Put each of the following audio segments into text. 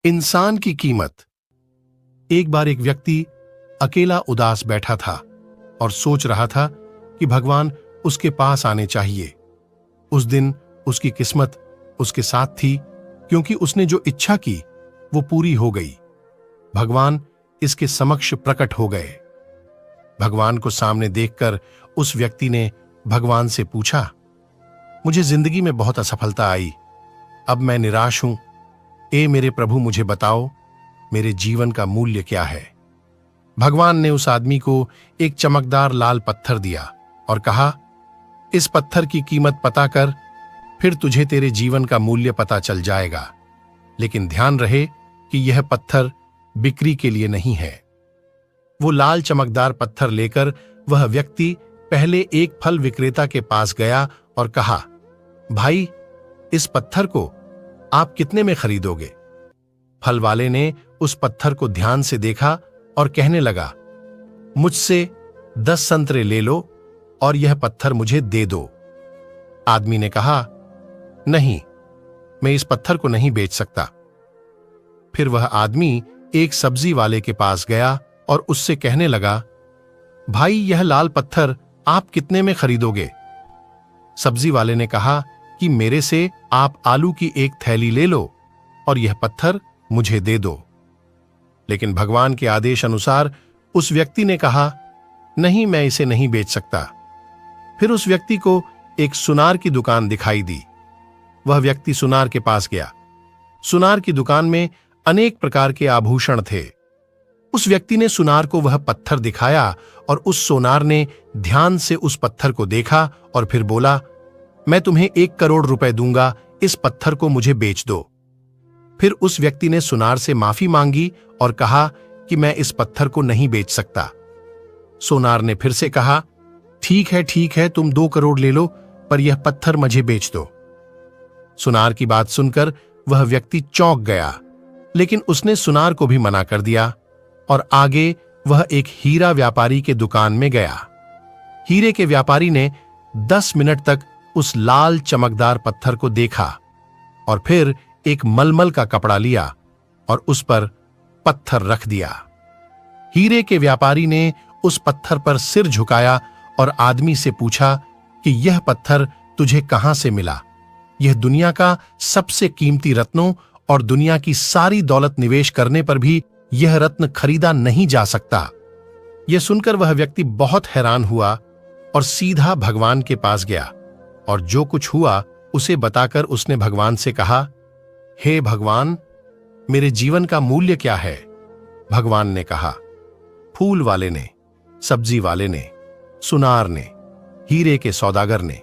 इंसान की कीमत। एक बार एक व्यक्ति अकेला उदास बैठा था और सोच रहा था कि भगवान उसके पास आने चाहिए। उस दिन उसकी किस्मत उसके साथ थी, क्योंकि उसने जो इच्छा की वो पूरी हो गई। भगवान इसके समक्ष प्रकट हो गए। भगवान को सामने देखकर उस व्यक्ति ने भगवान से पूछा, मुझे जिंदगी में बहुत असफलता आई, अब मैं निराश हूं। ए मेरे प्रभु, मुझे बताओ मेरे जीवन का मूल्य क्या है। भगवान ने उस आदमी को एक चमकदार लाल पत्थर दिया और कहा, इस पत्थर की कीमत पता कर, फिर तुझे तेरे जीवन का मूल्य पता चल जाएगा। लेकिन ध्यान रहे कि यह पत्थर बिक्री के लिए नहीं है। वो लाल चमकदार पत्थर लेकर वह व्यक्ति पहले एक फल विक्रेता के पास गया और कहा, भाई, इस पत्थर को आप कितने में खरीदोगे? फल वाले ने उस पत्थर को ध्यान से देखा और कहने लगा, मुझसे 10 संतरे ले लो और यह पत्थर मुझे दे दो। आदमी ने कहा, नहीं, मैं इस पत्थर को नहीं बेच सकता। फिर वह आदमी एक सब्जी वाले के पास गया और उससे कहने लगा, भाई, यह लाल पत्थर आप कितने में खरीदोगे? सब्जी वाले ने कहा कि मेरे से आप आलू की एक थैली ले लो और यह पत्थर मुझे दे दो। लेकिन भगवान के आदेश अनुसार उस व्यक्ति ने कहा, नहीं, मैं इसे नहीं बेच सकता। फिर उस व्यक्ति को एक सुनार की दुकान दिखाई दी। वह व्यक्ति सुनार के पास गया। सुनार की दुकान में अनेक प्रकार के आभूषण थे। उस व्यक्ति ने सुनार को वह पत्थर दिखाया और उस सोनार ने ध्यान से उस पत्थर को देखा और फिर बोला, मैं तुम्हें 1 करोड़ रुपए दूंगा, इस पत्थर को मुझे बेच दो। फिर उस व्यक्ति ने सुनार से माफी मांगी और कहा कि मैं इस पत्थर को नहीं बेच सकता। सोनार ने फिर से कहा, ठीक है, तुम 2 करोड़ ले लो, पर यह पत्थर मुझे बेच दो। सुनार की बात सुनकर वह व्यक्ति चौंक गया, लेकिन उसने सुनार को भी मना कर दिया और आगे वह एक हीरा व्यापारी के दुकान में गया। हीरे के व्यापारी ने 10 मिनट तक उस लाल चमकदार पत्थर को देखा और फिर एक मलमल का कपड़ा लिया और उस पर पत्थर रख दिया। हीरे के व्यापारी ने उस पत्थर पर सिर झुकाया और आदमी से पूछा कि यह पत्थर तुझे कहां से मिला? यह दुनिया का सबसे कीमती रत्नों और दुनिया की सारी दौलत निवेश करने पर भी यह रत्न खरीदा नहीं जा सकता। यह सुनकर वह व्यक्ति बहुत हैरान हुआ और सीधा भगवान के पास गया और जो कुछ हुआ उसे बताकर उसने भगवान से कहा, हे भगवान, मेरे जीवन का मूल्य क्या है? भगवान ने कहा, फूल वाले ने, सब्जी वाले ने, सुनार ने, हीरे के सौदागर ने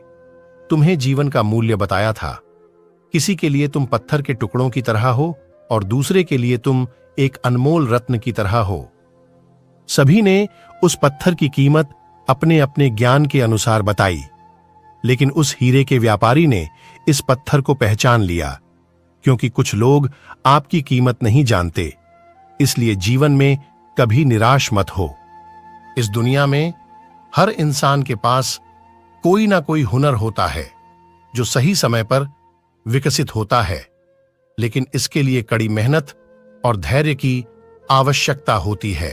तुम्हें जीवन का मूल्य बताया था। किसी के लिए तुम पत्थर के टुकड़ों की तरह हो और दूसरे के लिए तुम एक अनमोल रत्न की तरह हो। सभी ने उस पत्थर की कीमत अपने अपने ज्ञान के अनुसार बताई, लेकिन उस हीरे के व्यापारी ने इस पत्थर को पहचान लिया, क्योंकि कुछ लोग आपकी कीमत नहीं जानते। इसलिए जीवन में कभी निराश मत हो। इस दुनिया में हर इंसान के पास कोई ना कोई हुनर होता है जो सही समय पर विकसित होता है, लेकिन इसके लिए कड़ी मेहनत और धैर्य की आवश्यकता होती है।